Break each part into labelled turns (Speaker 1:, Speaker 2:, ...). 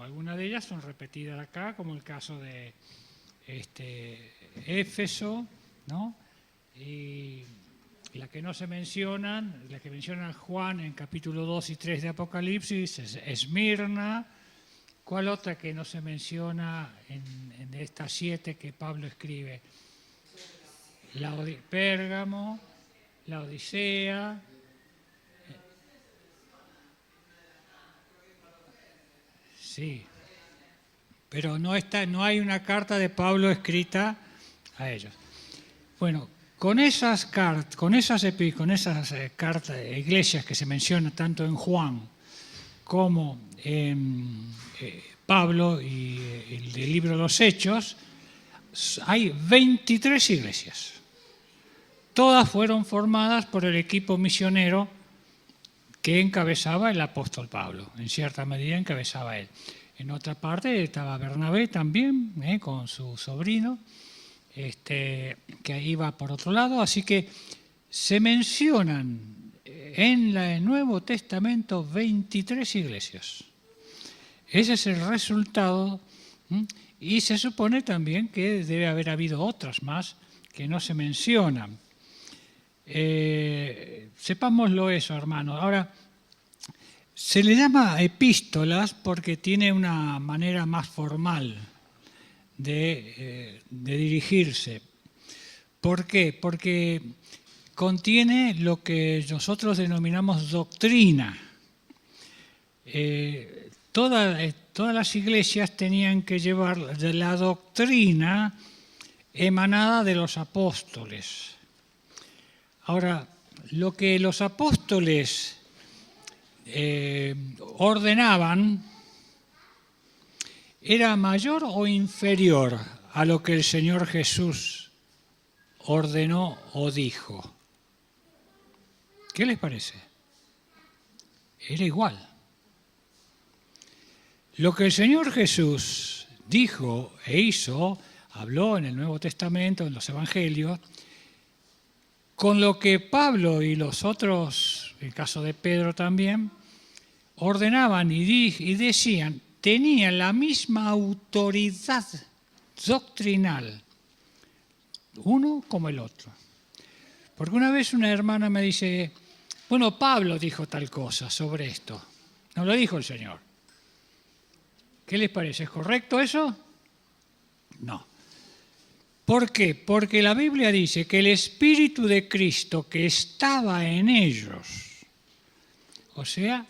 Speaker 1: algunas de ellas son repetidas acá, como el caso de Éfeso, ¿no? Y las que no se mencionan, las que menciona Juan en capítulo 2 y 3 de Apocalipsis, es Esmirna. ¿Cuál otra que no se menciona en estas 7 que Pablo escribe? Pérgamo, la Odisea. Sí, pero no hay una carta de Pablo escrita a ellos. Bueno, con esas cartas, iglesias que se mencionan tanto en Juan como en Pablo y el libro de los Hechos, hay 23 iglesias. Todas fueron formadas por el equipo misionero que encabezaba el apóstol Pablo. En cierta medida encabezaba él. En otra parte estaba Bernabé también, con su sobrino, que iba por otro lado. Así que se mencionan en el Nuevo Testamento 23 iglesias. Ese es el resultado, y se supone también que debe haber habido otras más que no se mencionan. Sepámoslo eso, hermanos. Ahora, se le llama epístolas porque tiene una manera más formal de dirigirse. ¿Por qué? Porque contiene lo que nosotros denominamos doctrina. Todas las iglesias tenían que llevar la doctrina emanada de los apóstoles. Ahora, lo que los apóstoles ordenaban era mayor o inferior a lo que el Señor Jesús ordenó o dijo. ¿Qué les parece? Era igual. Lo que el Señor Jesús dijo e hizo, habló en el Nuevo Testamento, en los Evangelios, con lo que Pablo y los otros, en el caso de Pedro también, ordenaban y decían, tenían la misma autoridad doctrinal, uno como el otro. Porque una vez una hermana me dice, bueno, Pablo dijo tal cosa sobre esto. No lo dijo el Señor. ¿Qué les parece? ¿Es correcto eso? No. ¿Por qué? Porque la Biblia dice que el Espíritu de Cristo que estaba en ellos, o sea,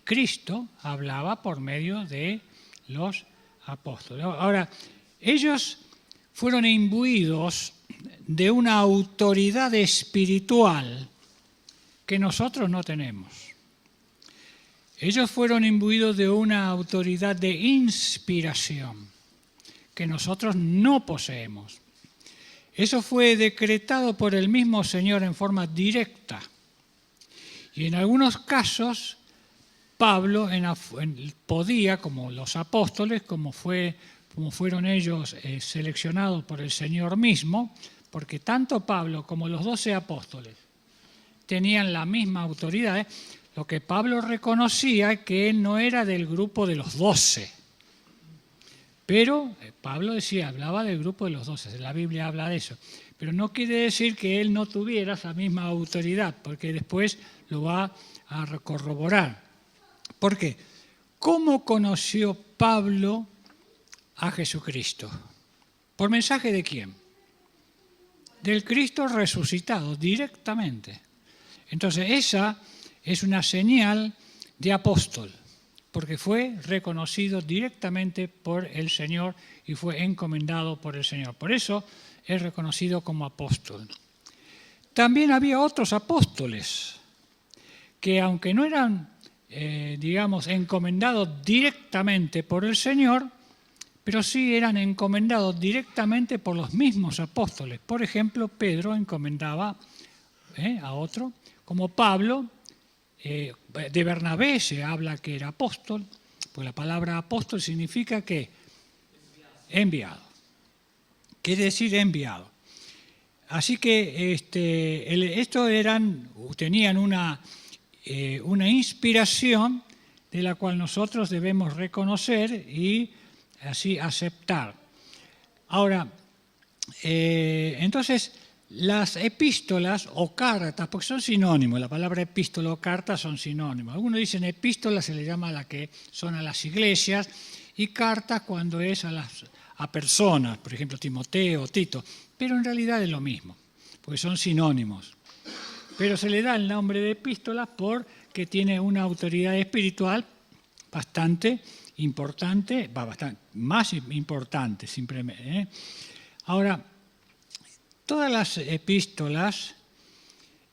Speaker 1: Cristo hablaba por medio de los apóstoles. Ahora, ellos fueron imbuidos de una autoridad espiritual que nosotros no tenemos. Ellos fueron imbuidos de una autoridad de inspiración que nosotros no poseemos. Eso fue decretado por el mismo Señor en forma directa. Y en algunos casos, Pablo podía, como los apóstoles, como fueron ellos seleccionados por el Señor mismo, porque tanto Pablo como los 12 apóstoles tenían la misma autoridad. Lo que Pablo reconocía es que él no era del grupo de los 12. Pero Pablo hablaba del grupo de los 12, la Biblia habla de eso. Pero no quiere decir que él no tuviera esa misma autoridad, porque después lo va a corroborar. ¿Por qué? ¿Cómo conoció Pablo a Jesucristo? ¿Por mensaje de quién? Del Cristo resucitado, directamente. Entonces esa es una señal de apóstol, porque fue reconocido directamente por el Señor y fue encomendado por el Señor. Por eso es reconocido como apóstol. También había otros apóstoles que, aunque no eran, encomendados directamente por el Señor, pero sí eran encomendados directamente por los mismos apóstoles. Por ejemplo, Pedro encomendaba a otro, como Pablo. De Bernabé se habla que era apóstol, pues la palabra apóstol significa que enviado. Quiere decir enviado. Así que estos tenían una inspiración de la cual nosotros debemos reconocer y así aceptar. Ahora, entonces, las epístolas o cartas, porque son sinónimos, la palabra epístola o carta son sinónimos. Algunos dicen epístola, se le llama a la que son a las iglesias, y cartas cuando es a personas, por ejemplo, Timoteo o Tito, pero en realidad es lo mismo, porque son sinónimos. Pero se le da el nombre de epístola porque tiene una autoridad espiritual bastante importante, bastante más importante simplemente. Ahora, todas las epístolas,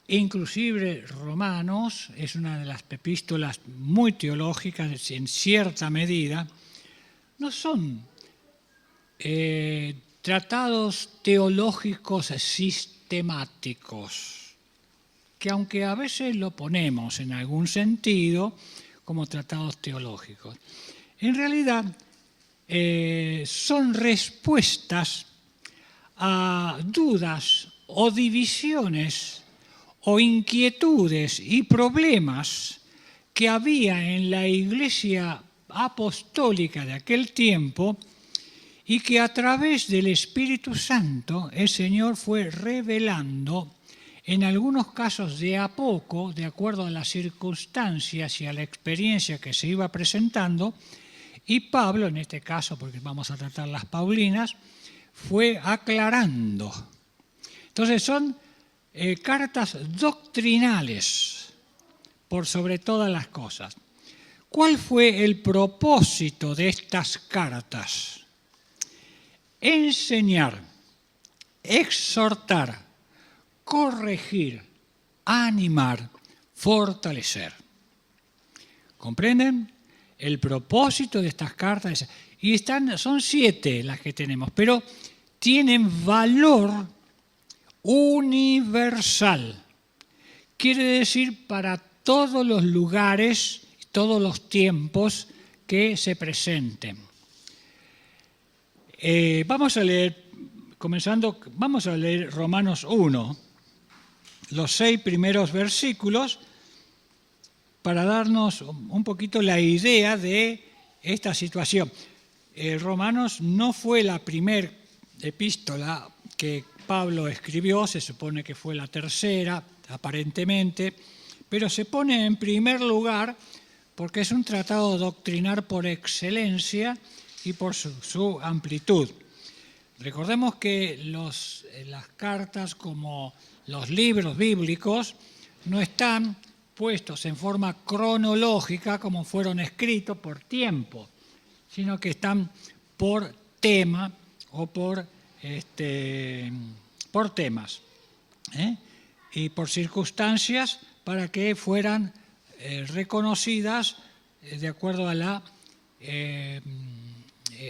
Speaker 1: inclusive Romanos, es una de las epístolas muy teológicas en cierta medida, no son tratados teológicos sistemáticos, que aunque a veces lo ponemos en algún sentido como tratados teológicos, en realidad son respuestas a dudas o divisiones o inquietudes y problemas que había en la Iglesia apostólica de aquel tiempo y que a través del Espíritu Santo el Señor fue revelando, en algunos casos de a poco, de acuerdo a las circunstancias y a la experiencia que se iba presentando, y Pablo, en este caso, porque vamos a tratar las Paulinas, fue aclarando. Entonces son cartas doctrinales por sobre todas las cosas. ¿Cuál fue el propósito de estas cartas? Enseñar, exhortar, corregir, animar, fortalecer. ¿Comprenden? El propósito de estas cartas, y son 7 las que tenemos, pero tienen valor universal. Quiere decir para todos los lugares, todos los tiempos que se presenten. Vamos a leer Romanos 1, los 6 primeros versículos, para darnos un poquito la idea de esta situación. Romanos no fue la primera epístola que Pablo escribió, se supone que fue la tercera, aparentemente, pero se pone en primer lugar porque es un tratado doctrinar por excelencia y por su amplitud. Recordemos que las cartas, como los libros bíblicos, no están puestos en forma cronológica como fueron escritos por tiempo, sino que están por tema o por temas y por circunstancias para que fueran reconocidas de acuerdo a la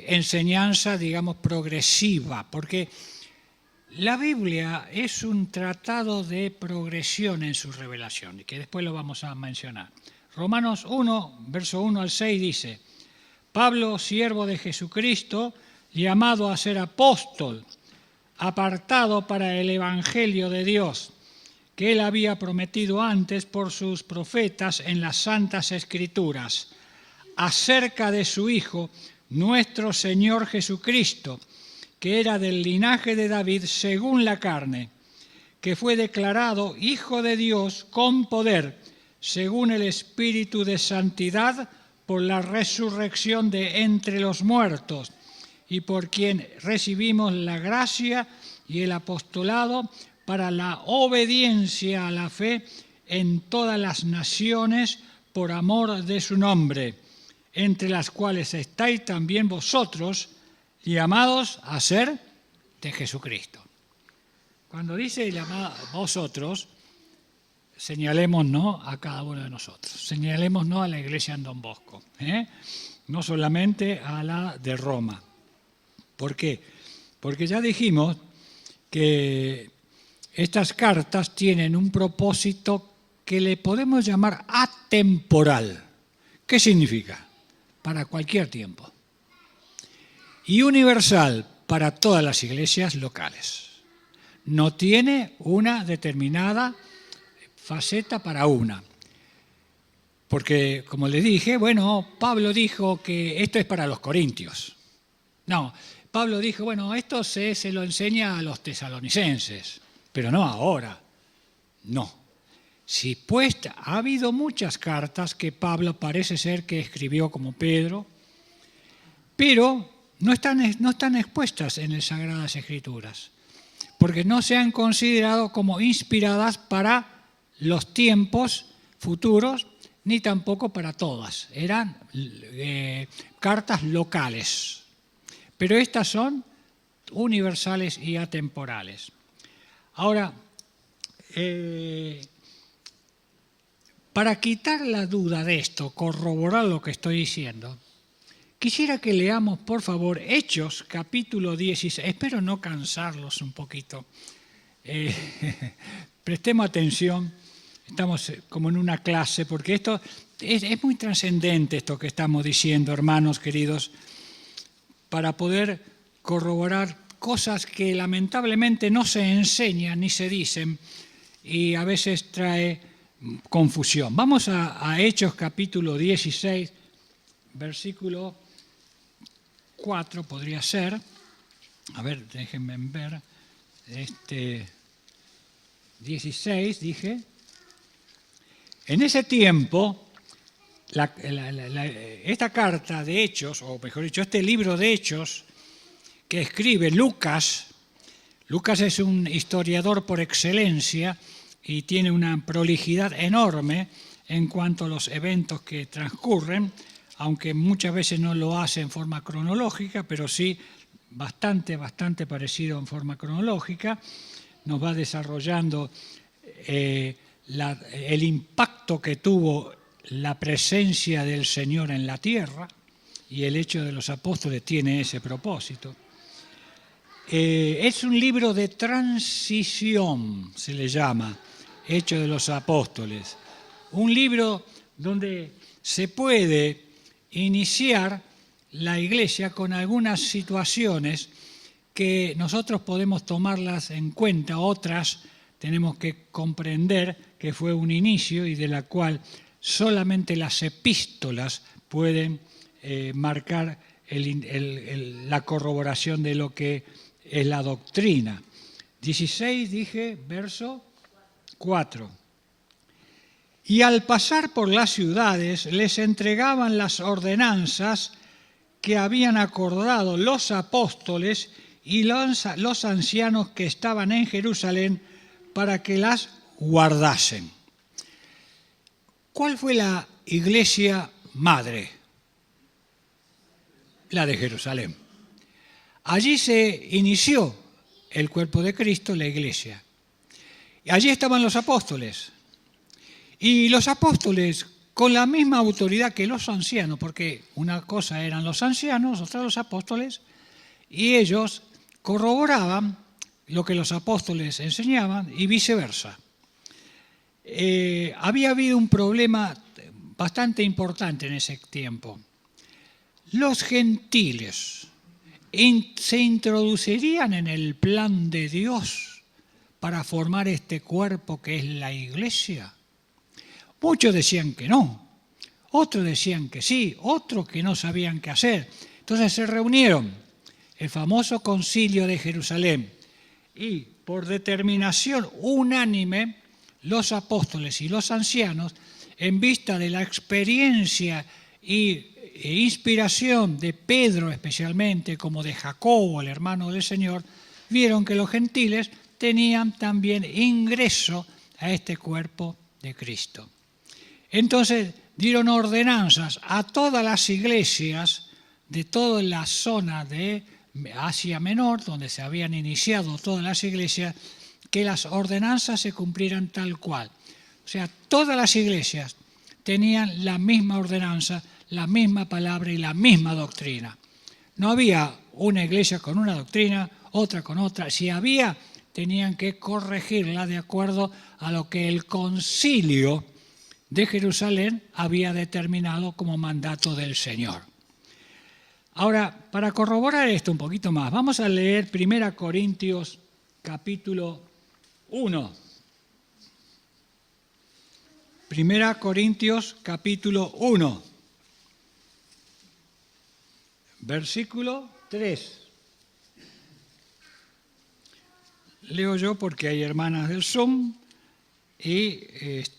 Speaker 1: enseñanza, digamos, progresiva, porque la Biblia es un tratado de progresión en su revelación, y que después lo vamos a mencionar. Romanos 1, verso 1 al 6 dice: Pablo, siervo de Jesucristo, llamado a ser apóstol, apartado para el Evangelio de Dios, que él había prometido antes por sus profetas en las Santas Escrituras, acerca de su Hijo, nuestro Señor Jesucristo, que era del linaje de David según la carne, que fue declarado Hijo de Dios con poder, según el Espíritu de Santidad, por la resurrección de entre los muertos, y por quien recibimos la gracia y el apostolado para la obediencia a la fe en todas las naciones por amor de su nombre, entre las cuales estáis también vosotros, llamados a ser de Jesucristo. Cuando dice llamados vosotros, señalémonos a cada uno de nosotros, señalémonos a la iglesia en Don Bosco, no solamente a la de Roma. ¿Por qué? Porque ya dijimos que estas cartas tienen un propósito que le podemos llamar atemporal. ¿Qué significa? Para cualquier tiempo. Y universal para todas las iglesias locales. No tiene una determinada faceta para una. Porque, como les dije, bueno, Pablo dijo que esto es para los corintios. No, Pablo dijo, bueno, esto se lo enseña a los tesalonicenses, pero no ahora. No. Sí, pues ha habido muchas cartas que Pablo parece ser que escribió como Pedro, pero no están expuestas en las Sagradas Escrituras, porque no se han considerado como inspiradas para los tiempos futuros, ni tampoco para todas. Eran cartas locales, pero estas son universales y atemporales. Ahora, para quitar la duda de esto, corroborar lo que estoy diciendo, quisiera que leamos, por favor, Hechos, capítulo 16. Espero no cansarlos un poquito. Prestemos atención, estamos como en una clase, porque esto es muy trascendente esto que estamos diciendo, hermanos queridos, para poder corroborar cosas que lamentablemente no se enseñan ni se dicen y a veces trae confusión. Vamos a Hechos capítulo 16, versículo 4 podría ser. A ver, déjenme ver. 16, dije. En ese tiempo, esta carta de Hechos, o mejor dicho, este libro de Hechos que escribe Lucas es un historiador por excelencia y tiene una prolijidad enorme en cuanto a los eventos que transcurren, aunque muchas veces no lo hace en forma cronológica, pero sí bastante parecido en forma cronológica. Nos va desarrollando el impacto que tuvo la presencia del Señor en la tierra, y el hecho de los apóstoles tiene ese propósito. Es un libro de transición, se le llama, Hechos de los Apóstoles. Un libro donde se puede iniciar la Iglesia con algunas situaciones que nosotros podemos tomarlas en cuenta, otras tenemos que comprender que fue un inicio y de la cual solamente las epístolas pueden marcar la corroboración de lo que es la doctrina. 16, dije, verso 4. Y al pasar por las ciudades les entregaban las ordenanzas que habían acordado los apóstoles y los ancianos que estaban en Jerusalén para que las guardasen. ¿Cuál fue la iglesia madre? La de Jerusalén. Allí se inició el cuerpo de Cristo, la iglesia. Y allí estaban los apóstoles. Y los apóstoles, con la misma autoridad que los ancianos, porque una cosa eran los ancianos, otra los apóstoles, y ellos corroboraban lo que los apóstoles enseñaban y viceversa. Había habido un problema bastante importante en ese tiempo. Los gentiles se introducirían en el plan de Dios para formar este cuerpo que es la iglesia. Muchos decían que no, otros decían que sí, otros que no sabían qué hacer. Entonces se reunieron, el famoso concilio de Jerusalén, y por determinación unánime, los apóstoles y los ancianos, en vista de la experiencia e inspiración de Pedro especialmente, como de Jacobo, el hermano del Señor, vieron que los gentiles tenían también ingreso a este cuerpo de Cristo. Entonces dieron ordenanzas a todas las iglesias de toda la zona de Asia Menor, donde se habían iniciado todas las iglesias, que las ordenanzas se cumplieran tal cual. O sea, todas las iglesias tenían la misma ordenanza, la misma palabra y la misma doctrina. No había una iglesia con una doctrina, otra con otra. Si había, tenían que corregirla de acuerdo a lo que el concilio de Jerusalén había determinado como mandato del Señor. Ahora, para corroborar esto un poquito más, vamos a leer 1 Corintios capítulo 1. 1 Corintios capítulo 1, versículo 3. Leo yo porque hay hermanas del Zoom y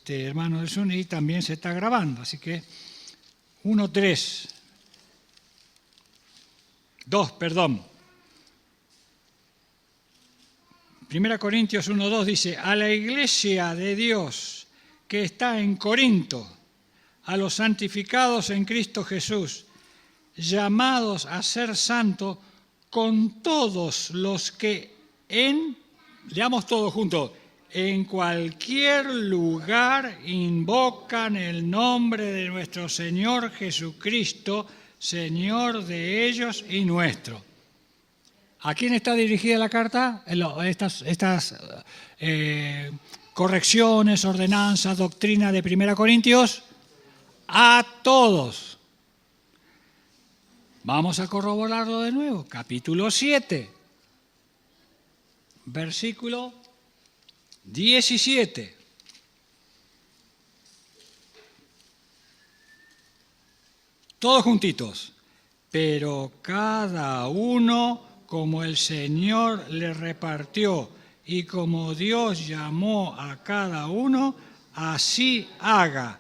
Speaker 1: hermanos del Zoom y también se está grabando, así que 1:3. 2, perdón. 1 Corintios 1:2 dice: a la iglesia de Dios que está en Corinto, a los santificados en Cristo Jesús, llamados a ser santos, con todos los que leamos todos juntos, en cualquier lugar invocan el nombre de nuestro Señor Jesucristo, Señor de ellos y nuestro. ¿A quién está dirigida la carta? Estas correcciones, ordenanzas, doctrina de 1 Corintios, a todos. Vamos a corroborarlo de nuevo. Capítulo 7, versículo 17. Todos juntitos. Pero cada uno como el Señor le repartió y como Dios llamó a cada uno, así haga.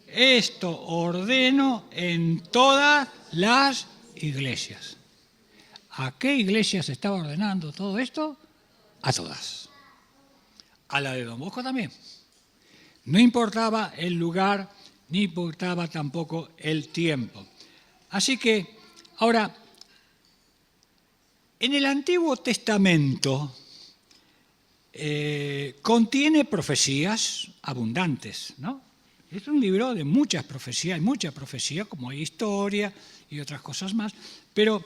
Speaker 1: Esto ordeno en todas las iglesias. ¿A qué iglesias estaba ordenando todo esto? A todas. A la de Don Bosco también. No importaba el lugar, ni importaba tampoco el tiempo. Así que, ahora, en el Antiguo Testamento contiene profecías abundantes, ¿no? Es un libro de muchas profecías, hay mucha profecía, como hay historia y otras cosas más, pero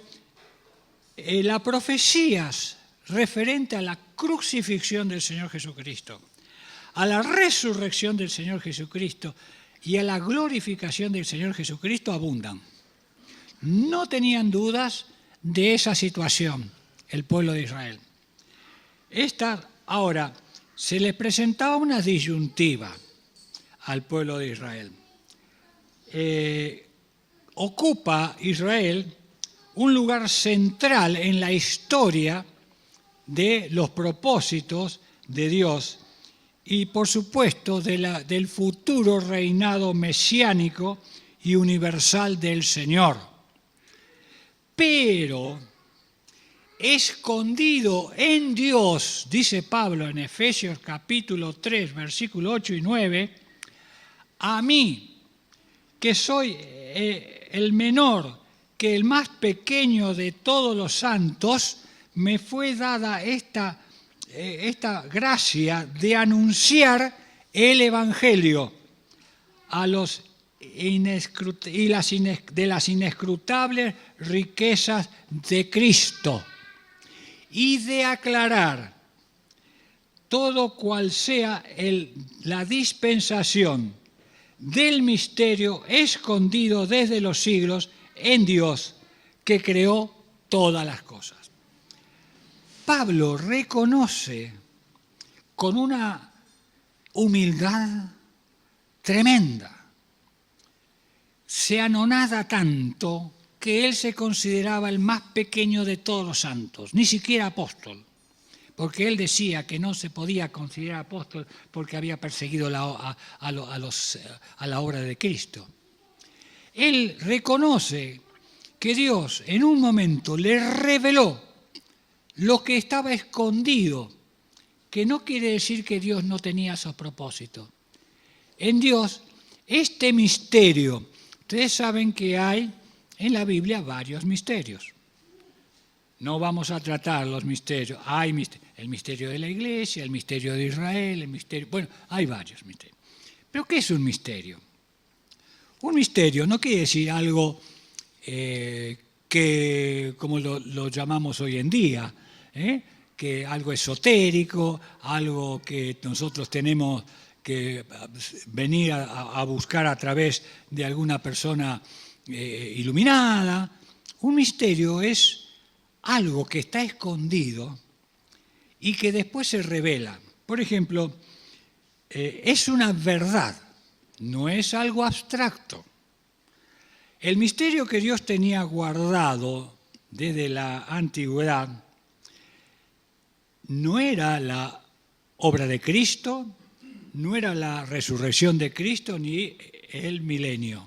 Speaker 1: las profecías referente a la crucifixión del Señor Jesucristo, a la resurrección del Señor Jesucristo y a la glorificación del Señor Jesucristo abundan. No tenían dudas de esa situación el pueblo de Israel. Ahora, se les presentaba una disyuntiva al pueblo de Israel. Ocupa Israel un lugar central en la historia de los propósitos de Dios y, por supuesto, del futuro reinado mesiánico y universal del Señor. Pero escondido en Dios, dice Pablo en Efesios capítulo 3, versículo 8 y 9, a mí, que soy el menor, que el más pequeño de todos los santos, me fue dada esta gracia de anunciar el Evangelio a los de las inescrutables riquezas de Cristo y de aclarar todo cual sea la dispensación del misterio escondido desde los siglos en Dios que creó todas las cosas. Pablo reconoce con una humildad tremenda, se anonada tanto que él se consideraba el más pequeño de todos los santos, ni siquiera apóstol, porque él decía que no se podía considerar apóstol porque había perseguido a la obra de Cristo. Él reconoce que Dios en un momento le reveló lo que estaba escondido, que no quiere decir que Dios no tenía esos propósitos. En Dios, este misterio, ustedes saben que hay en la Biblia varios misterios. No vamos a tratar los misterios. Hay el misterio de la Iglesia, el misterio de Israel, hay varios misterios. ¿Pero qué es un misterio? Un misterio no quiere decir algo que, como lo llamamos hoy en día, que algo esotérico, algo que nosotros tenemos que venir a buscar a través de alguna persona iluminada. Un misterio es algo que está escondido y que después se revela. Por ejemplo, es una verdad, no es algo abstracto. El misterio que Dios tenía guardado desde la antigüedad no era la obra de Cristo, no era la resurrección de Cristo ni el milenio,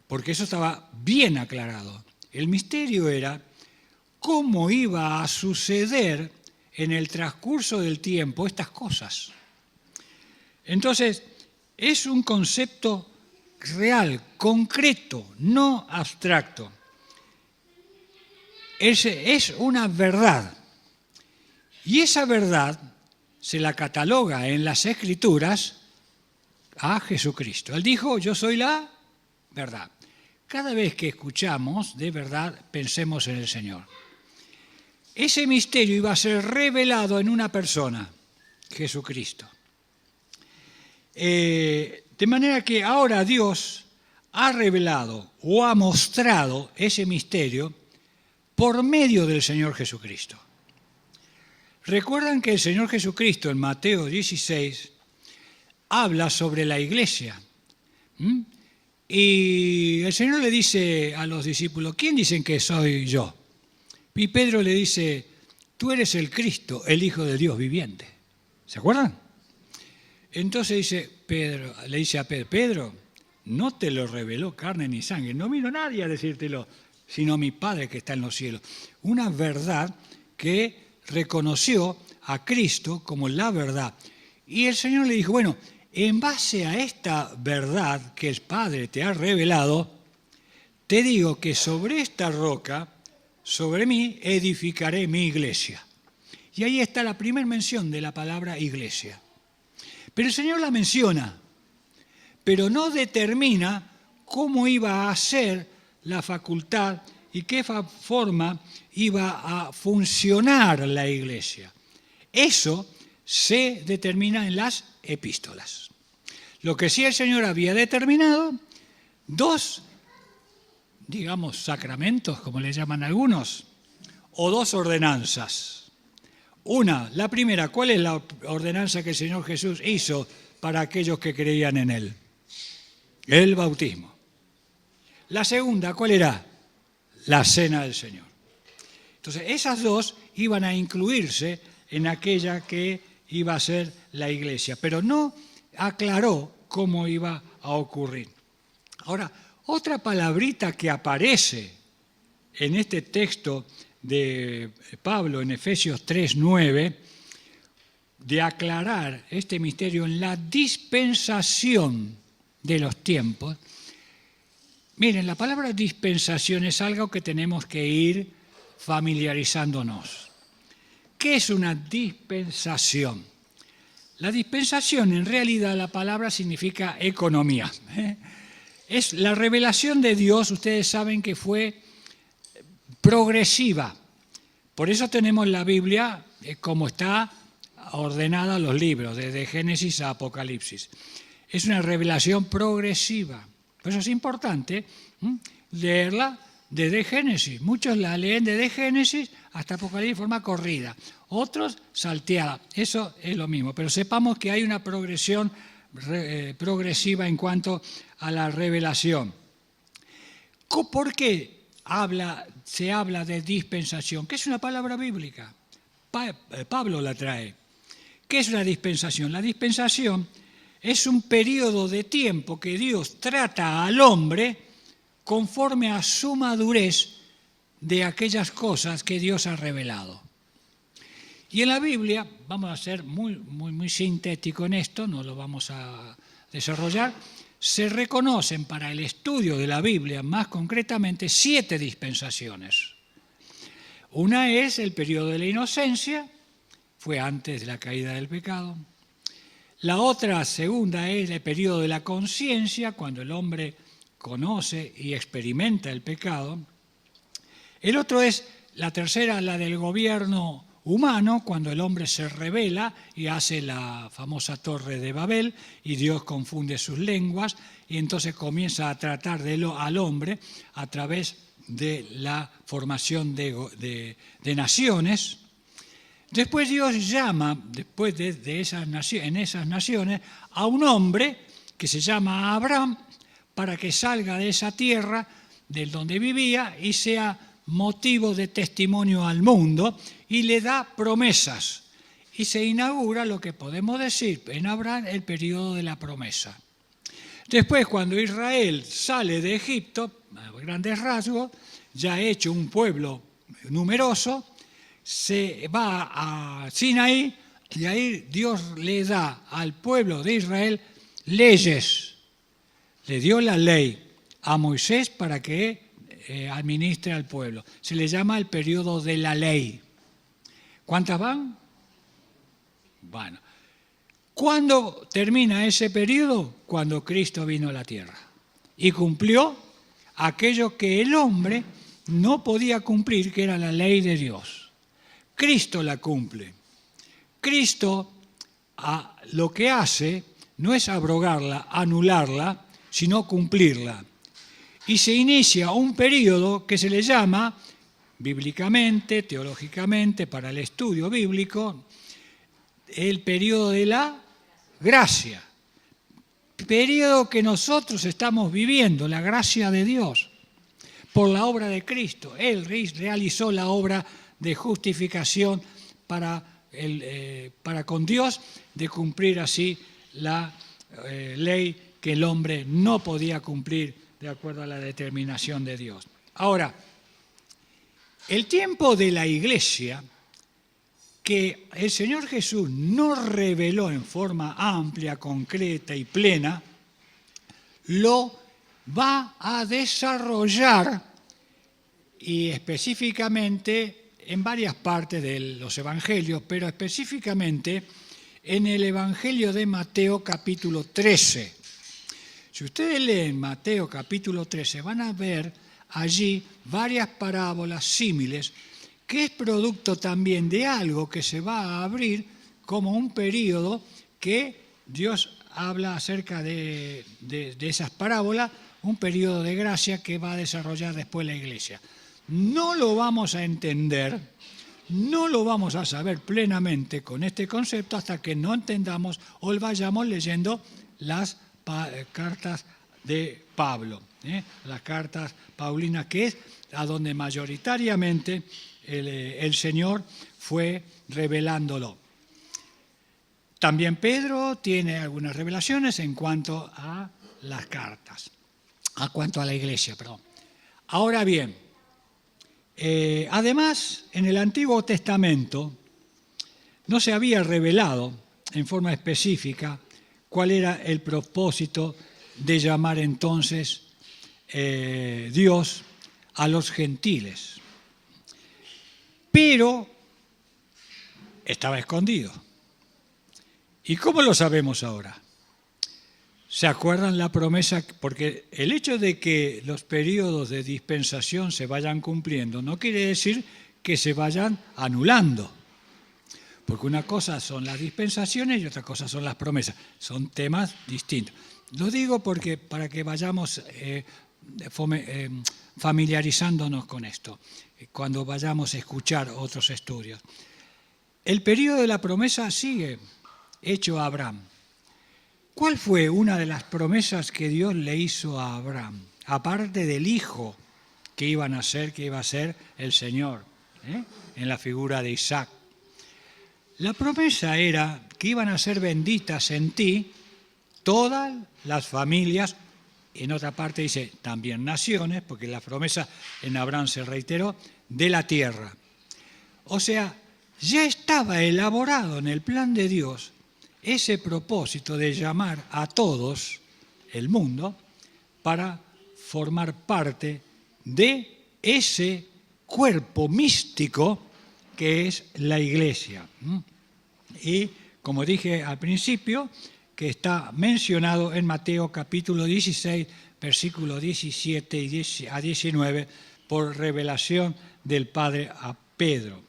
Speaker 1: porque eso estaba bien aclarado. El misterio era cómo iba a suceder en el transcurso del tiempo estas cosas. Entonces, es un concepto real, concreto, no abstracto. Es una verdad. Y esa verdad se la cataloga en las Escrituras a Jesucristo. Él dijo, yo soy la verdad. Cada vez que escuchamos de verdad, pensemos en el Señor. Ese misterio iba a ser revelado en una persona, Jesucristo. De manera que ahora Dios ha revelado o ha mostrado ese misterio por medio del Señor Jesucristo. Recuerdan que el Señor Jesucristo en Mateo 16 habla sobre la iglesia. Y el Señor le dice a los discípulos, ¿quién dicen que soy yo? Y Pedro le dice, tú eres el Cristo, el Hijo de Dios viviente. ¿Se acuerdan? Entonces le dice a Pedro, Pedro, no te lo reveló carne ni sangre, no vino nadie a decírtelo, sino mi Padre que está en los cielos. Una verdad que reconoció a Cristo como la verdad. Y el Señor le dijo, bueno, en base a esta verdad que el Padre te ha revelado, te digo que sobre esta roca, sobre mí, edificaré mi iglesia. Y ahí está la primera mención de la palabra iglesia. Pero el Señor la menciona, pero no determina cómo iba a ser la facultad y qué forma iba a funcionar la iglesia. Eso se determina en las epístolas. Lo que sí el Señor había determinado, dos, digamos, sacramentos, como le llaman algunos, o dos ordenanzas. Una, la primera, ¿cuál es la ordenanza que el Señor Jesús hizo para aquellos que creían en Él? El bautismo. La segunda, ¿cuál era? La cena del Señor. Entonces, esas dos iban a incluirse en aquella que iba a ser la iglesia, pero no aclaró cómo iba a ocurrir. Ahora, otra palabrita que aparece en este texto de Pablo en Efesios 3:9, de aclarar este misterio en la dispensación de los tiempos. Miren, la palabra dispensación es algo que tenemos que ir familiarizándonos. ¿Qué es una dispensación? La dispensación, en realidad, la palabra significa economía. Es la revelación de Dios, ustedes saben que fue progresiva. Por eso tenemos la Biblia como está ordenada los libros, desde Génesis a Apocalipsis. Es una revelación progresiva. Por eso es importante leerla desde Génesis. Muchos la leen desde Génesis hasta Apocalipsis de forma corrida. Otros salteada. Eso es lo mismo. Pero sepamos que hay una progresión progresiva en cuanto a la revelación. ¿Por qué se habla de dispensación? Que es una palabra bíblica. Pablo la trae. ¿Qué es una dispensación? La dispensación es un periodo de tiempo que Dios trata al hombre conforme a su madurez de aquellas cosas que Dios ha revelado. Y en la Biblia, vamos a ser muy sintético en esto, no lo vamos a desarrollar, se reconocen para el estudio de la Biblia, más concretamente, 7 dispensaciones. Una es el periodo de la inocencia, fue antes de la caída del pecado. La otra, segunda, es el periodo de la conciencia, cuando el hombre conoce y experimenta el pecado. El otro es, la tercera, la del gobierno humano, cuando el hombre se rebela y hace la famosa Torre de Babel y Dios confunde sus lenguas y entonces comienza a tratar al hombre a través de la formación de naciones. Después Dios llama, después en esas naciones, a un hombre que se llama Abraham, para que salga de esa tierra del donde vivía y sea motivo de testimonio al mundo, y le da promesas. Y se inaugura lo que podemos decir en Abraham el periodo de la promesa. Después, cuando Israel sale de Egipto, a grandes rasgos, ya hecho un pueblo numeroso, se va a Sinaí y ahí Dios le da al pueblo de Israel leyes. Le dio la ley a Moisés para que administre al pueblo. Se le llama el periodo de la ley. ¿Cuántas van? Bueno. ¿Cuándo termina ese periodo? Cuando Cristo vino a la tierra y cumplió aquello que el hombre no podía cumplir, que era la ley de Dios. Cristo la cumple. Cristo lo que hace no es abrogarla, anularla, sino cumplirla. Y se inicia un periodo que se le llama, bíblicamente, teológicamente, para el estudio bíblico, el periodo de la gracia. Periodo que nosotros estamos viviendo, la gracia de Dios, por la obra de Cristo. Él realizó la obra de justificación para con Dios, de cumplir así la ley que el hombre no podía cumplir de acuerdo a la determinación de Dios. Ahora, el tiempo de la Iglesia, que el Señor Jesús no reveló en forma amplia, concreta y plena, lo va a desarrollar, y específicamente en varias partes de los evangelios, pero específicamente en el Evangelio de Mateo capítulo 13. Si ustedes leen Mateo capítulo 13, van a ver allí varias parábolas símiles, que es producto también de algo que se va a abrir como un periodo que Dios habla acerca de esas parábolas, un periodo de gracia que va a desarrollar después la Iglesia. No lo vamos a entender, no lo vamos a saber plenamente con este concepto hasta que no entendamos o vayamos leyendo las cartas de Pablo, las cartas paulinas, que es a donde mayoritariamente el Señor fue revelándolo. También Pedro tiene algunas revelaciones en cuanto a las cartas, en cuanto a la iglesia, perdón. Ahora bien, además, en el Antiguo Testamento no se había revelado en forma específica cuál era el propósito de llamar entonces Dios a los gentiles. Pero estaba escondido. ¿Y cómo lo sabemos ahora? ¿Se acuerdan la promesa? Porque el hecho de que los periodos de dispensación se vayan cumpliendo no quiere decir que se vayan anulando. Porque una cosa son las dispensaciones y otra cosa son las promesas. Son temas distintos. Lo digo porque para que vayamos familiarizándonos con esto, cuando vayamos a escuchar otros estudios. El periodo de la promesa sigue hecho a Abraham. ¿Cuál fue una de las promesas que Dios le hizo a Abraham? Aparte del hijo que iba a ser el Señor, en la figura de Isaac. La promesa era que iban a ser benditas en ti todas las familias, en otra parte dice también naciones, porque la promesa en Abraham se reiteró, de la tierra. O sea, ya estaba elaborado en el plan de Dios ese propósito de llamar a todos el mundo para formar parte de ese cuerpo místico que es la Iglesia. Y, como dije al principio, que está mencionado en Mateo capítulo 16, versículos 17 a 19, por revelación del Padre a Pedro.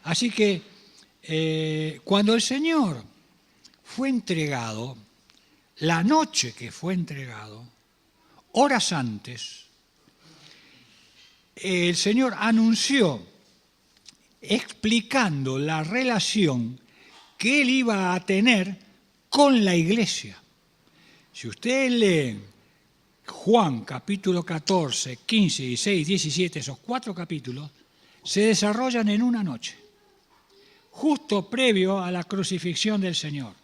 Speaker 1: Así que cuando el Señor fue entregado, la noche que fue entregado, horas antes, el Señor anunció, explicando la relación que Él iba a tener con la Iglesia. Si ustedes leen Juan capítulo 14, 15, 16, 17, esos 4 capítulos, se desarrollan en una noche, justo previo a la crucifixión del Señor.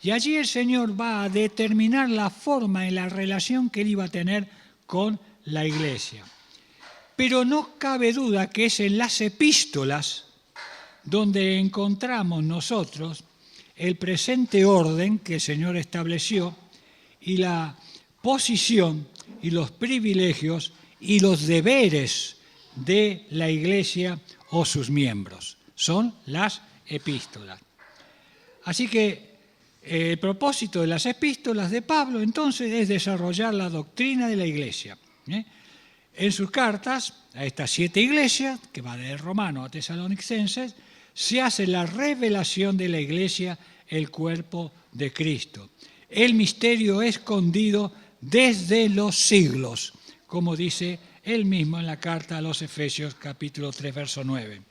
Speaker 1: Y allí el Señor va a determinar la forma en la relación que Él iba a tener con la iglesia. Pero no cabe duda que es en las epístolas donde encontramos nosotros el presente orden que el Señor estableció y la posición y los privilegios y los deberes de la iglesia o sus miembros. Son las epístolas. Así que el propósito de las epístolas de Pablo entonces es desarrollar la doctrina de la iglesia. En sus cartas a estas 7 iglesias, que va de Romano a Tesalonicenses, se hace la revelación de la iglesia, el cuerpo de Cristo. El misterio escondido desde los siglos, como dice él mismo en la carta a los Efesios capítulo 3, verso 9.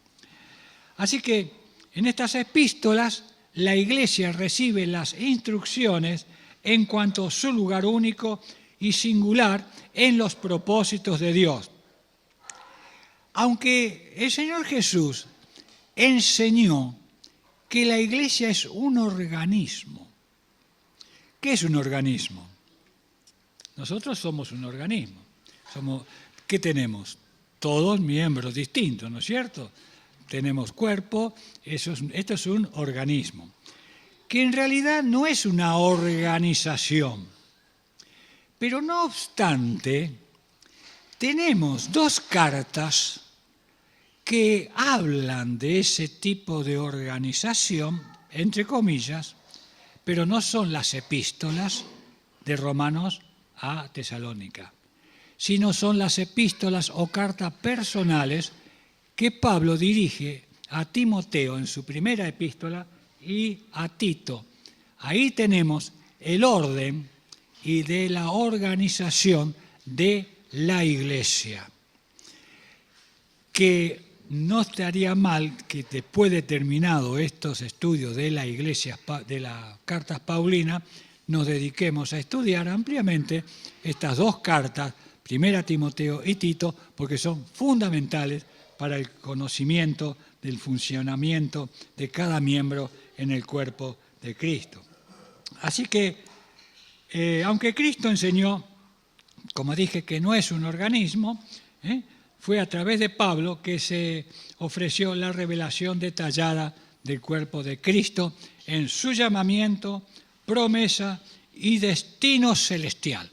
Speaker 1: Así que en estas epístolas la iglesia recibe las instrucciones en cuanto a su lugar único y singular en los propósitos de Dios. Aunque el Señor Jesús enseñó que la iglesia es un organismo. ¿Qué es un organismo? Nosotros somos un organismo. ¿Qué tenemos? Todos miembros distintos, ¿no es cierto? Tenemos cuerpo, esto es un organismo, que en realidad no es una organización. Pero no obstante, tenemos 2 cartas que hablan de ese tipo de organización, entre comillas, pero no son las epístolas de Romanos a Tesalónica, sino son las epístolas o cartas personales que Pablo dirige a Timoteo en su primera epístola y a Tito. Ahí tenemos el orden y de la organización de la iglesia, que no estaría mal que después de terminado estos estudios de la iglesia, de las cartas paulinas, nos dediquemos a estudiar ampliamente estas 2 cartas, primera Timoteo y Tito, porque son fundamentales para el conocimiento del funcionamiento de cada miembro en el cuerpo de Cristo. Así que, aunque Cristo enseñó, como dije, que no es un organismo, fue a través de Pablo que se ofreció la revelación detallada del cuerpo de Cristo en su llamamiento, promesa y destino celestial.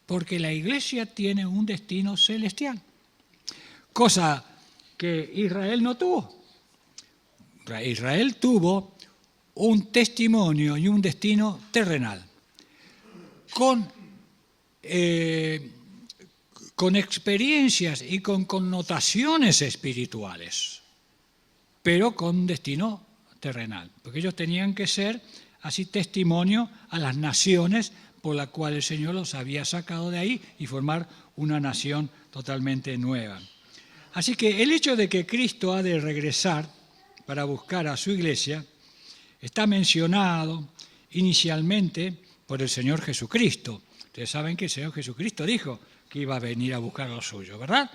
Speaker 1: Porque la iglesia tiene un destino celestial, cosa que Israel no tuvo. Israel tuvo un testimonio y un destino terrenal, con experiencias y con connotaciones espirituales, pero con destino terrenal, porque ellos tenían que ser así testimonio a las naciones por la cual el Señor los había sacado de ahí y formar una nación totalmente nueva. Así que el hecho de que Cristo ha de regresar para buscar a su iglesia está mencionado inicialmente por el Señor Jesucristo. Ustedes saben que el Señor Jesucristo dijo que iba a venir a buscar a los suyos, ¿verdad?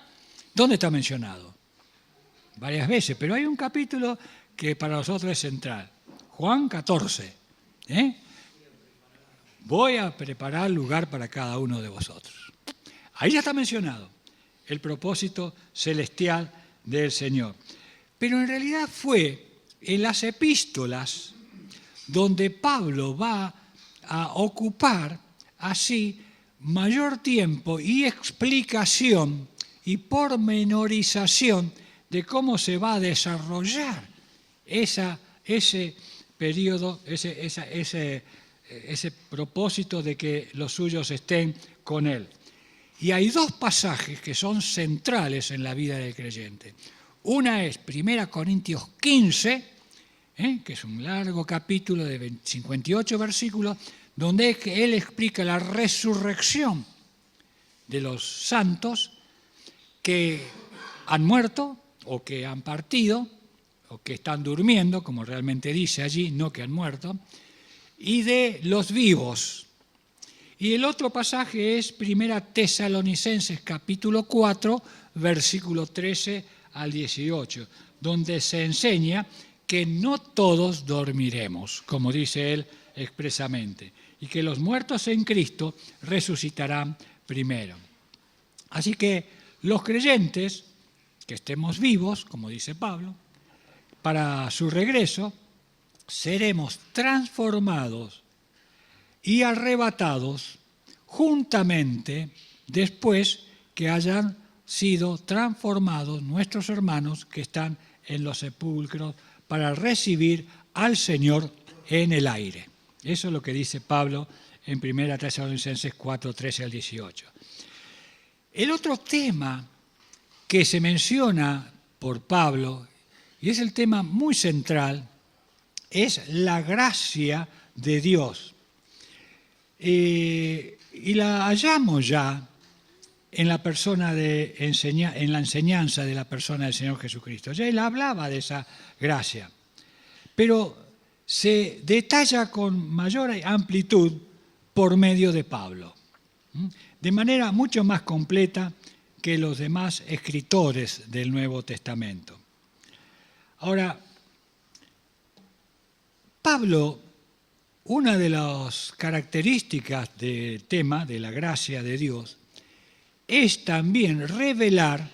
Speaker 1: ¿Dónde está mencionado? Varias veces, pero hay un capítulo que para nosotros es central. Juan 14. Voy a preparar lugar para cada uno de vosotros. Ahí ya está mencionado el propósito celestial del Señor. Pero en realidad fue en las epístolas donde Pablo va a ocupar así mayor tiempo y explicación y pormenorización de cómo se va a desarrollar ese periodo, ese propósito de que los suyos estén con él. Y hay 2 pasajes que son centrales en la vida del creyente. Una es 1 Corintios 15, que es un largo capítulo de 58 versículos, donde él explica la resurrección de los santos que han muerto o que han partido o que están durmiendo, como realmente dice allí, no que han muerto, y de los vivos. Y el otro pasaje es 1 Tesalonicenses capítulo 4, versículo 13 al 18, donde se enseña que no todos dormiremos, como dice él expresamente, y que los muertos en Cristo resucitarán primero. Así que los creyentes, que estemos vivos, como dice Pablo, para su regreso, seremos transformados y arrebatados juntamente después que hayan sido transformados nuestros hermanos que están en los sepulcros para recibir al Señor en el aire. Eso es lo que dice Pablo en 1 Tesalonicenses 4, 13 al 18. El otro tema que se menciona por Pablo, y es el tema muy central, es la gracia de Dios. Y la hallamos ya en la en la enseñanza de la persona del Señor Jesucristo. Ya él hablaba de esa gracia, pero se detalla con mayor amplitud por medio de Pablo, de manera mucho más completa que los demás escritores del Nuevo Testamento. Ahora, Pablo, una de las características del tema de la gracia de Dios es también revelar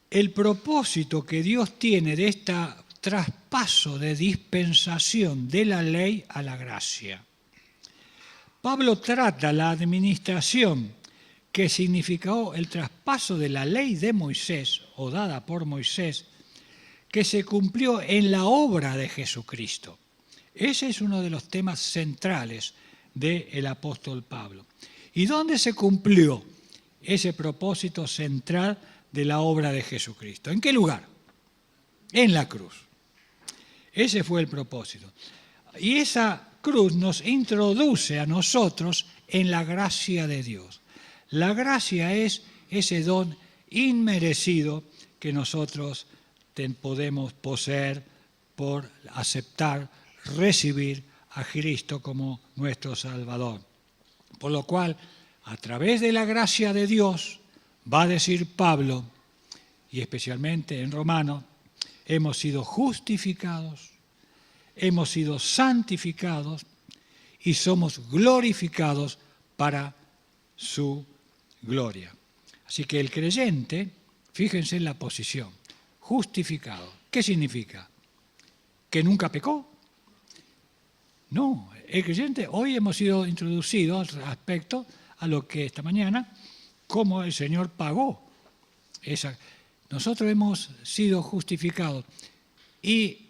Speaker 1: el propósito que Dios tiene de este traspaso de dispensación de la ley a la gracia. Pablo trata la administración que significó el traspaso de la ley de Moisés, o dada por Moisés, que se cumplió en la obra de Jesucristo. Ese es uno de los temas centrales del apóstol Pablo. ¿Y dónde se cumplió ese propósito central de la obra de Jesucristo? ¿En qué lugar? En la cruz. Ese fue el propósito. Y esa cruz nos introduce a nosotros en la gracia de Dios. La gracia es ese don inmerecido que nosotros podemos poseer por aceptar, recibir a Cristo como nuestro Salvador. Por lo cual, a través de la gracia de Dios, va a decir Pablo, y especialmente en Romanos, hemos sido justificados, hemos sido santificados y somos glorificados para su gloria. Así que el creyente, fíjense en la posición, justificado. ¿Qué significa? ¿Que nunca pecó? No, el creyente, hoy hemos sido introducidos respecto a lo que esta mañana, cómo el Señor pagó. Nosotros hemos sido justificados y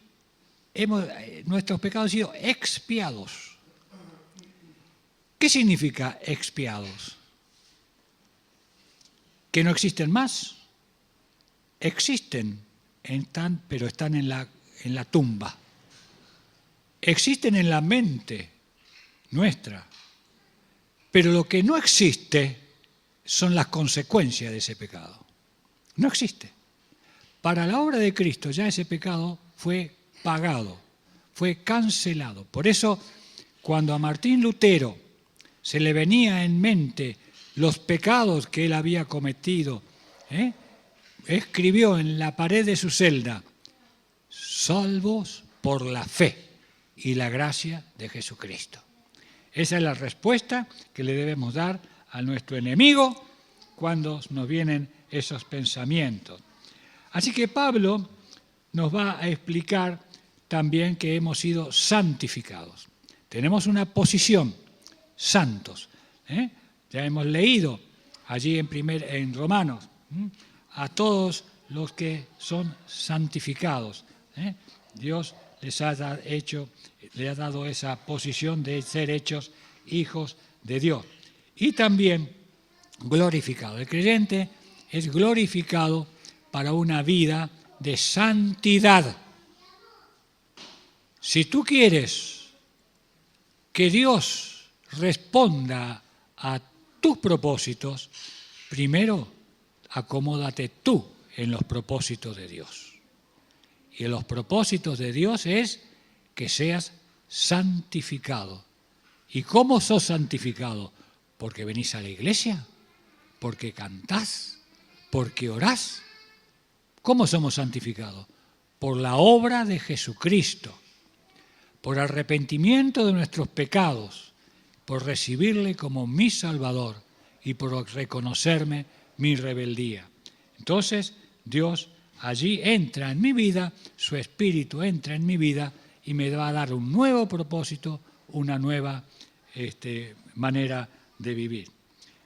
Speaker 1: nuestros pecados han sido expiados. ¿Qué significa expiados? ¿Que no existen más? Existen, pero están en la tumba. Existen en la mente nuestra, pero lo que no existe son las consecuencias de ese pecado. No existe. Para la obra de Cristo ya ese pecado fue pagado, fue cancelado. Por eso, cuando a Martín Lutero se le venía en mente los pecados que él había cometido, escribió en la pared de su celda, salvos por la fe y la gracia de Jesucristo. Esa es la respuesta que le debemos dar a nuestro enemigo cuando nos vienen esos pensamientos. Así que Pablo nos va a explicar también que hemos sido santificados. Tenemos una posición, santos. Ya hemos leído allí en Romanos, a todos los que son santificados. Dios les ha dado esa posición de ser hechos hijos de Dios. Y también glorificado. El creyente es glorificado para una vida de santidad. Si tú quieres que Dios responda a tus propósitos, primero acomódate tú en los propósitos de Dios. Y en los propósitos de Dios es que seas santificado. ¿Y cómo sos santificado? ¿Porque venís a la iglesia? ¿Porque cantás? ¿Porque orás? ¿Cómo somos santificados? Por la obra de Jesucristo, por arrepentimiento de nuestros pecados, por recibirle como mi Salvador y por reconocerme mi rebeldía. Entonces, Dios allí entra en mi vida, su Espíritu entra en mi vida y me va a dar un nuevo propósito, una nueva manera de vivir.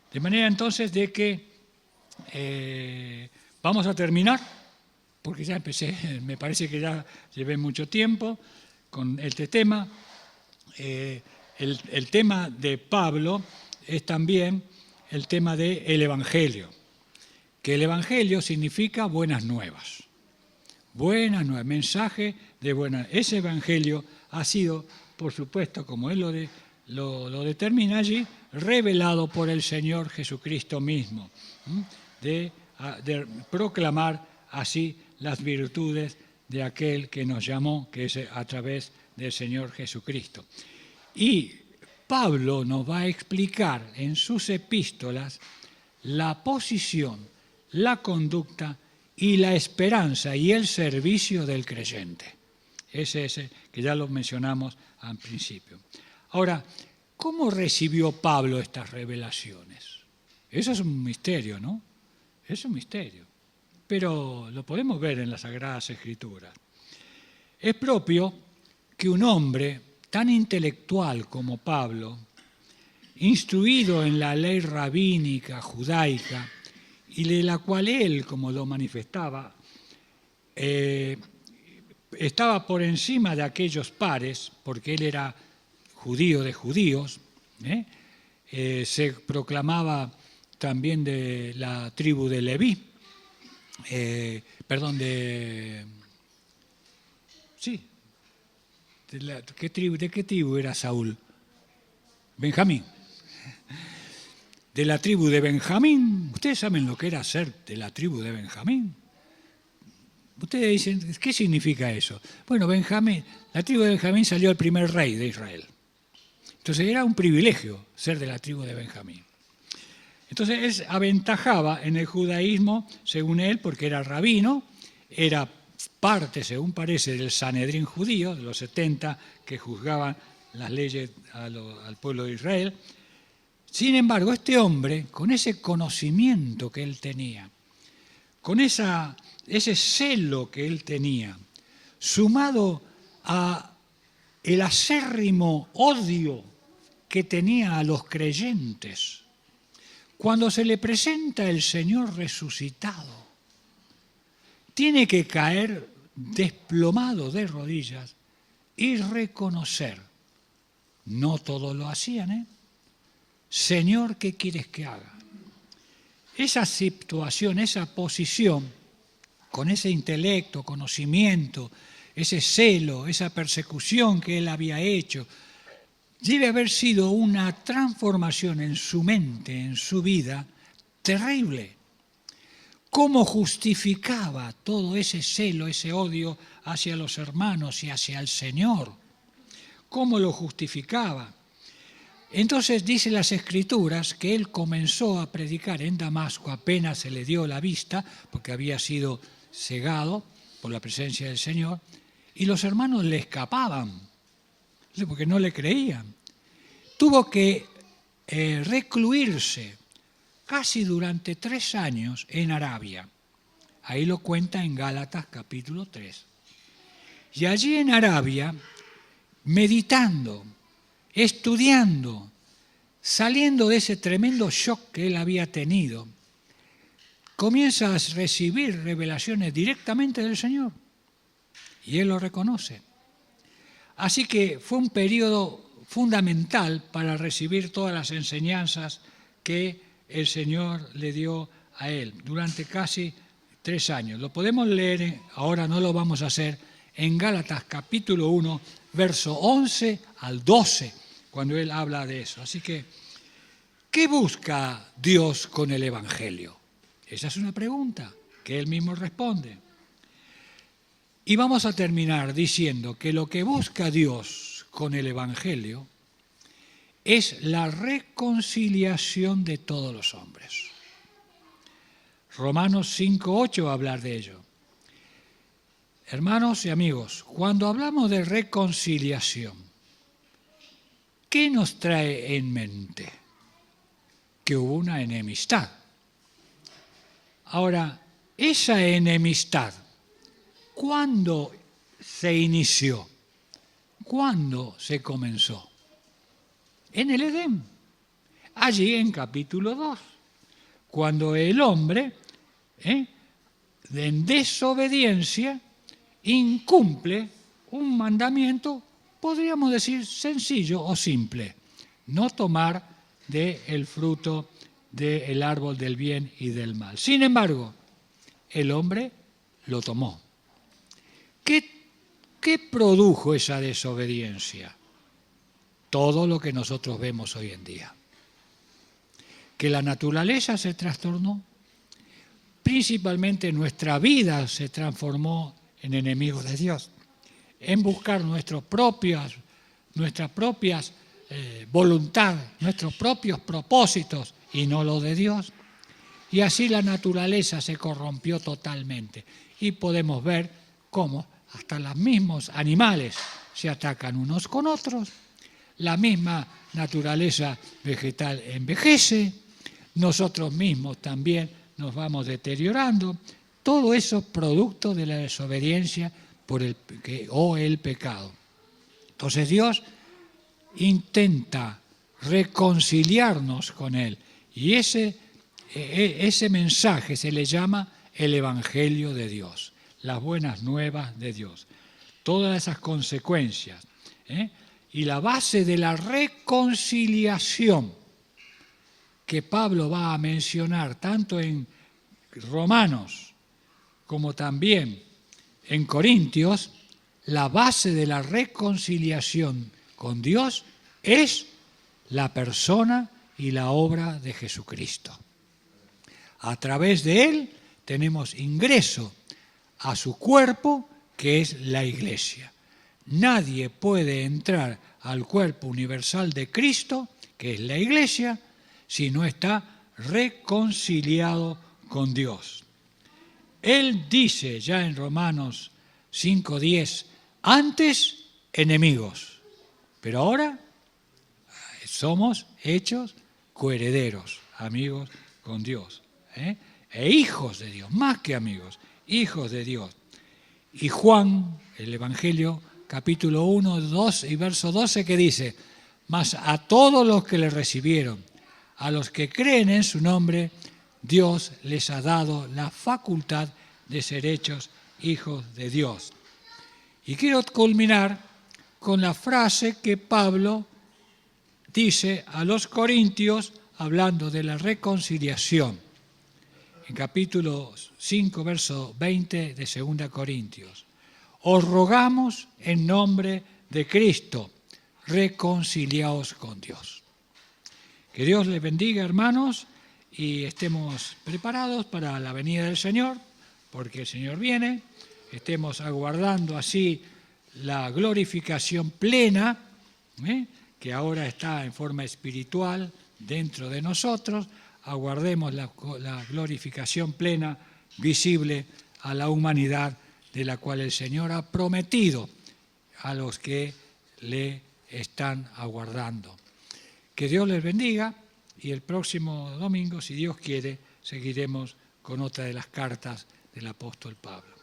Speaker 1: De manera entonces de que vamos a terminar, porque ya empecé, me parece que ya llevé mucho tiempo con este tema. El tema de Pablo es también el tema del Evangelio, que el Evangelio significa buenas nuevas. Buenas nuevas, mensaje de buenas. Ese Evangelio ha sido, por supuesto, como él lo determina allí, revelado por el Señor Jesucristo mismo, de proclamar así las virtudes de aquel que nos llamó, que es a través del Señor Jesucristo. Y Pablo nos va a explicar en sus epístolas la posición, la conducta y la esperanza y el servicio del creyente. Ese que ya lo mencionamos al principio. Ahora, ¿cómo recibió Pablo estas revelaciones? Eso es un misterio, ¿no? Es un misterio. Pero lo podemos ver en las Sagradas Escrituras. Es propio que un hombre tan intelectual como Pablo, instruido en la ley rabínica judaica, y de la cual él, como lo manifestaba, estaba por encima de aquellos pares, porque él era judío de judíos, se proclamaba también de la tribu de Leví, ¿de qué tribu era Saúl? Benjamín. De la tribu de Benjamín. ¿Ustedes saben lo que era ser de la tribu de Benjamín? Ustedes dicen, ¿qué significa eso? Bueno, la tribu de Benjamín salió el primer rey de Israel. Entonces era un privilegio ser de la tribu de Benjamín. Entonces él aventajaba en el judaísmo, según él, porque era rabino, era parte, según parece, del Sanedrín judío, de los 70 que juzgaban las leyes al pueblo de Israel. Sin embargo, este hombre, con ese conocimiento que él tenía, con ese celo que él tenía, sumado a el acérrimo odio que tenía a los creyentes, cuando se le presenta el Señor resucitado, tiene que caer desplomado de rodillas y reconocer. No todos lo hacían, Señor, ¿qué quieres que haga? Esa situación, esa posición, con ese intelecto, conocimiento, ese celo, esa persecución que él había hecho, debe haber sido una transformación en su mente, en su vida, terrible. ¿Cómo justificaba todo ese celo, ese odio hacia los hermanos y hacia el Señor? ¿Cómo lo justificaba? Entonces dice las Escrituras que él comenzó a predicar en Damasco apenas se le dio la vista, porque había sido cegado por la presencia del Señor, y los hermanos le escapaban, porque no le creían. Tuvo que recluirse casi durante 3 años en Arabia. Ahí lo cuenta en Gálatas capítulo 3. Y allí en Arabia, meditando, estudiando, saliendo de ese tremendo shock que él había tenido, comienza a recibir revelaciones directamente del Señor. Y él lo reconoce. Así que fue un periodo fundamental para recibir todas las enseñanzas que el Señor le dio a él durante casi 3 años. Lo podemos leer, ahora no lo vamos a hacer, en Gálatas capítulo 1, verso 11 al 12, cuando él habla de eso. Así que, ¿qué busca Dios con el Evangelio? Esa es una pregunta que él mismo responde. Y vamos a terminar diciendo que lo que busca Dios con el Evangelio es la reconciliación de todos los hombres. Romanos 5:8 va a hablar de ello. Hermanos y amigos, cuando hablamos de reconciliación, ¿qué nos trae en mente? Que hubo una enemistad. Ahora, esa enemistad, ¿cuándo se inició? ¿Cuándo se comenzó? En el Edén, allí en capítulo 2, cuando el hombre, en desobediencia, incumple un mandamiento, podríamos decir sencillo o simple: no tomar del fruto del árbol del bien y del mal. Sin embargo, el hombre lo tomó. ¿Qué produjo esa desobediencia? Todo lo que nosotros vemos hoy en día. Que la naturaleza se trastornó, principalmente nuestra vida se transformó en enemigos de Dios, en buscar nuestras propias voluntad, nuestros propios propósitos y no los de Dios. Y así la naturaleza se corrompió totalmente. Y podemos ver cómo hasta los mismos animales se atacan unos con otros, la misma naturaleza vegetal envejece, nosotros mismos también nos vamos deteriorando. Todo eso producto de la desobediencia o el pecado. Entonces Dios intenta reconciliarnos con Él. Y ese mensaje se le llama el Evangelio de Dios, las buenas nuevas de Dios. Todas esas consecuencias. Y la base de la reconciliación que Pablo va a mencionar tanto en Romanos como también en Corintios, la base de la reconciliación con Dios es la persona y la obra de Jesucristo. A través de Él tenemos ingreso a su cuerpo, que es la Iglesia. Nadie puede entrar al cuerpo universal de Cristo, que es la Iglesia, si no está reconciliado con Dios. Él dice ya en Romanos 5:10, antes enemigos, pero ahora somos hechos coherederos, amigos con Dios, e hijos de Dios, más que amigos, hijos de Dios. Y Juan, el Evangelio, capítulo 1, 2 y verso 12, que dice: mas a todos los que le recibieron, a los que creen en su nombre, Dios les ha dado la facultad de ser hechos hijos de Dios. Y quiero culminar con la frase que Pablo dice a los corintios hablando de la reconciliación. En capítulo 5, verso 20 de 2 Corintios. Os rogamos en nombre de Cristo, reconciliaos con Dios. Que Dios les bendiga, hermanos, y estemos preparados para la venida del Señor, porque el Señor viene. Estemos aguardando así la glorificación plena, que ahora está en forma espiritual dentro de nosotros. Aguardemos la glorificación plena, visible a la humanidad, de la cual el Señor ha prometido a los que le están aguardando. Que Dios les bendiga, y el próximo domingo, si Dios quiere, seguiremos con otra de las cartas del apóstol Pablo.